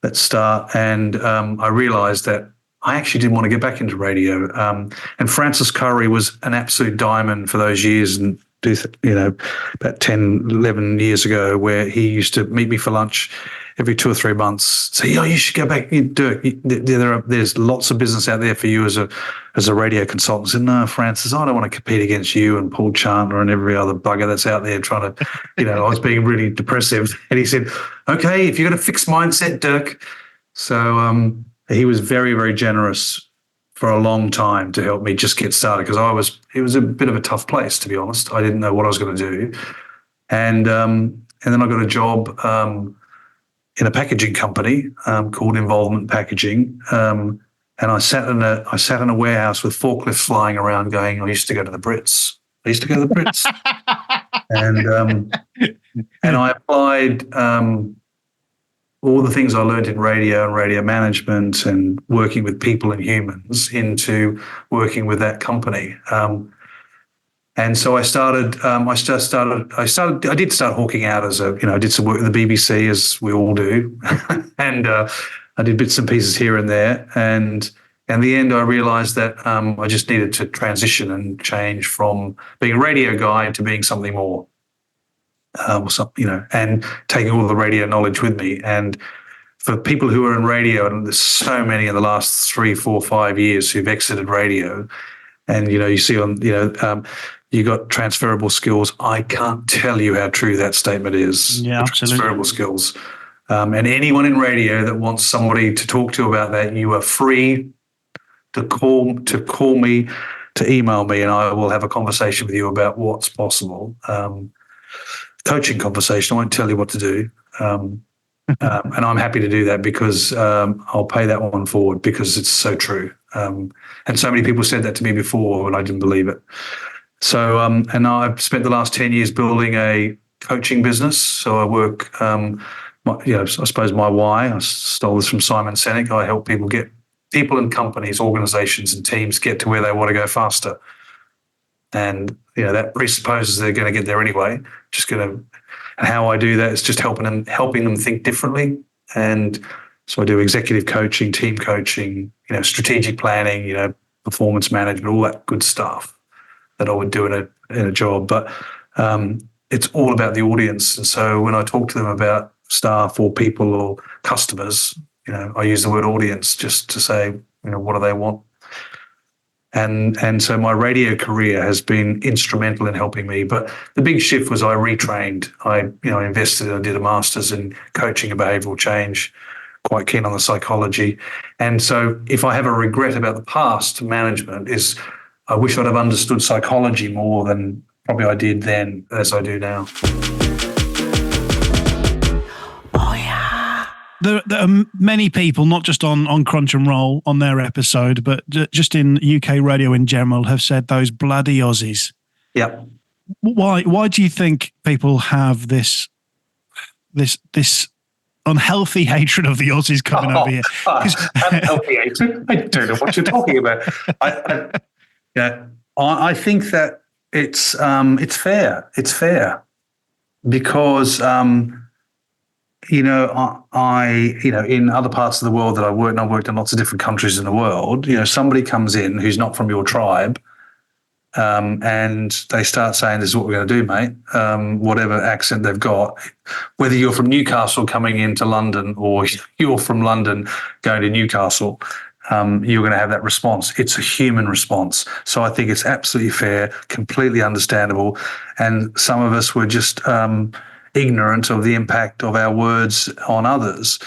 let's start. And I realised that I actually didn't want to get back into radio. And Francis Curry was an absolute diamond for those years, and about 10, 11 years ago, where he used to meet me for lunch every 2 or 3 months, say, you should go back, you do it. There's lots of business out there for you as a radio consultant. I said, no, Francis, I don't want to compete against you and Paul Chandler and every other bugger that's out there trying to, I was being really depressive. And he said, okay, if you've got a fixed mindset, Dirk. So he was very, very generous for a long time to help me just get started, because it was a bit of a tough place, to be honest. I didn't know what I was going to do. And then I got a job in a packaging company called Involvement Packaging, and I sat in a warehouse with forklifts flying around, going, I used to go to the Brits. And I applied all the things I learned in radio and radio management and working with people and humans into working with that company. And so I did start hawking out as I did some work with the BBC, as we all do. And I did bits and pieces here and there. And in the end, I realized that I just needed to transition and change from being a radio guy to being something more, and taking all the radio knowledge with me. And for people who are in radio, and there's so many in the last 3, 4, 5 years who've exited radio, and, you see on, you got transferable skills. I can't tell you how true that statement is. Yeah, absolutely. Transferable skills. And anyone in radio that wants somebody to talk to about that, you are free to call me, to email me, and I will have a conversation with you about what's possible. Coaching conversation. I won't tell you what to do. And I'm happy to do that, because I'll pay that one forward, because it's so true. And so many people said that to me before, and I didn't believe it. So, and I've spent the last 10 years building a coaching business. So I work, I suppose my why, I stole this from Simon Sinek. I help people and companies, organizations and teams get to where they want to go faster. And, that presupposes they're going to get there anyway. And how I do that is just helping them think differently. And so I do executive coaching, team coaching, strategic planning, performance management, all that good stuff that I would do in a job. But it's all about the audience. And so when I talk to them about staff or people or customers, I use the word audience just to say, what do they want? And so my radio career has been instrumental in helping me. But the big shift was I retrained. I invested and did a master's in coaching and behavioural change, quite keen on the psychology. And so if I have a regret about the past management is I wish I'd have understood psychology more than probably I did then as I do now. There are many people, not just on Crunch and Roll on their episode, but just in UK radio in general, have said those bloody Aussies. Yeah. Why do you think people have this unhealthy hatred of the Aussies coming over here? Unhealthy hatred? I don't know what you're talking about. I think that it's fair. It's fair because. In other parts of the world that I worked, and I worked in lots of different countries in the world, somebody comes in who's not from your tribe and they start saying, this is what we're going to do, mate, whatever accent they've got, whether you're from Newcastle coming into London or you're from London going to Newcastle, you're going to have that response. It's a human response. So I think it's absolutely fair, completely understandable. And some of us were just... ignorant of the impact of our words on others.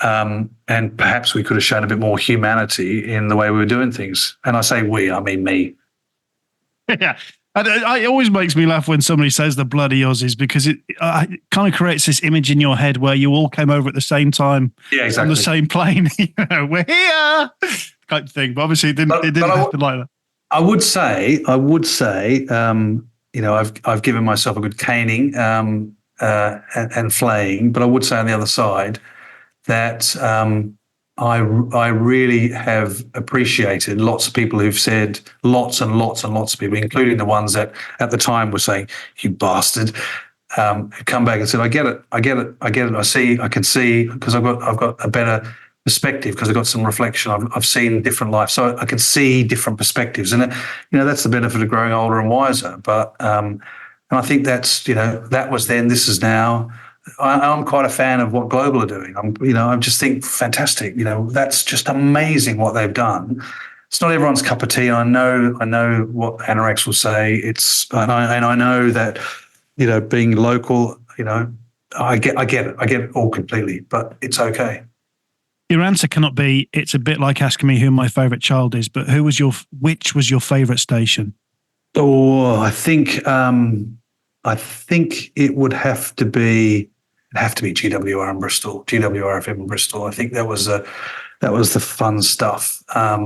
And perhaps we could have shown a bit more humanity in the way we were doing things. And I say we, I mean me. Yeah. It always makes me laugh when somebody says the bloody Aussies because it kind of creates this image in your head where you all came over at the same time on the same plane. We're here type thing. But obviously it didn't happen like that. I would say, I've given myself a good caning and flaying, but I would say on the other side that I really have appreciated lots of people who've said, lots and lots and lots of people, including the ones that at the time were saying, you bastard, come back and said, I get it. I can see, because I've got a better perspective because I've got some reflection. I've seen different life, so I can see different perspectives. And, that's the benefit of growing older and wiser. But, and I think that's, that was then, this is now. I'm quite a fan of what Global are doing. I just think fantastic. That's just amazing what they've done. It's not everyone's cup of tea. I know what Anorex will say. And I know that, being local, I get it. I get it all completely, but it's okay. Your answer cannot be, it's a bit like asking me who my favourite child is, but which was your favourite station? Oh, I think it would have to be GWR in Bristol, GWR FM in Bristol. I think that was the fun stuff. I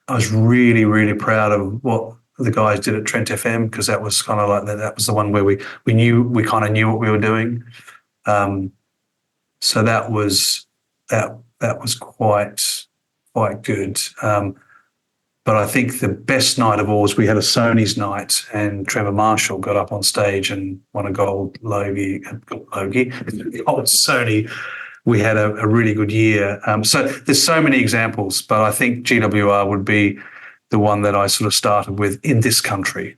was really, really proud of what the guys did at Trent FM because that was kind of like that was the one where we kind of knew what we were doing. So that was quite good. But I think the best night of all was we had a Sony's night and Trevor Marshall got up on stage and won a gold Logie, gold Sony. We had a really good year. So there's so many examples, but I think GWR would be the one that I sort of started with in this country.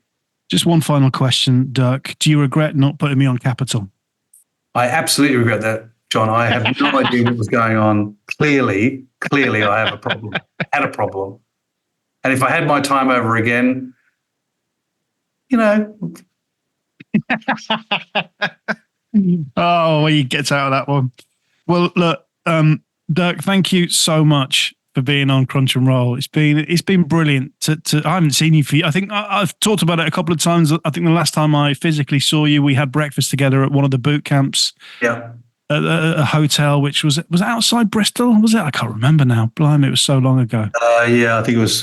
Just one final question, Dirk. Do you regret not putting me on Capital? I absolutely regret that, John. I have no idea what was going on. Clearly I have a problem, had a problem. And if I had my time over again, Oh, he gets out of that one. Well, look, Dirk, thank you so much for being on Crunch and Roll. It's been brilliant. I haven't seen you I think I've talked about it a couple of times. I think the last time I physically saw you, we had breakfast together at one of the boot camps. Yeah. At a hotel, which was outside Bristol, was it? I can't remember now. Blimey, it was so long ago. Yeah, I think it was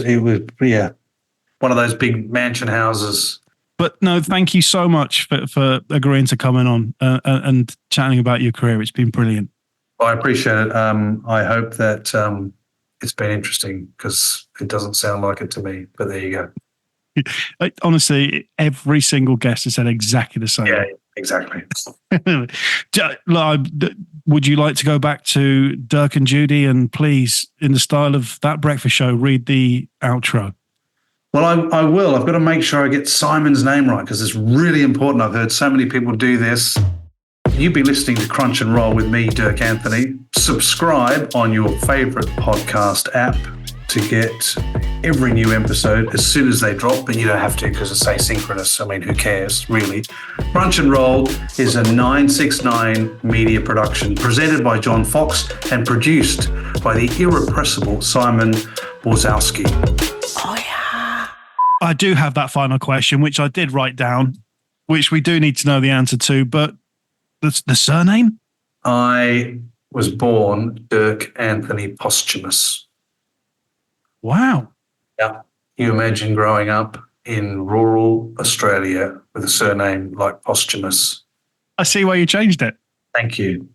one of those big mansion houses. But no, thank you so much for agreeing to coming on and chatting about your career. It's been brilliant. Well, I appreciate it. I hope that it's been interesting because it doesn't sound like it to me. But there you go. Honestly, every single guest has said exactly the same. Yeah, exactly. Would you like to go back to Dirk and Judy and please, in the style of that breakfast show, read the outro? Well, I will. I've got to make sure I get Simon's name right because it's really important. I've heard so many people do this. You've been listening to Crunch and Roll with me, Dirk Anthony. Subscribe on your favourite podcast app to get every new episode as soon as they drop, but you don't have to because it's asynchronous. I mean, who cares, really? Brunch and Roll is a 969 media production presented by John Fox and produced by the irrepressible Simon Borzowski. Oh, yeah. I do have that final question, which I did write down, which we do need to know the answer to, but the surname? I was born Dirk Anthony posthumous. Wow. Yeah. You imagine growing up in rural Australia with a surname like posthumous. I see why you changed it. Thank you.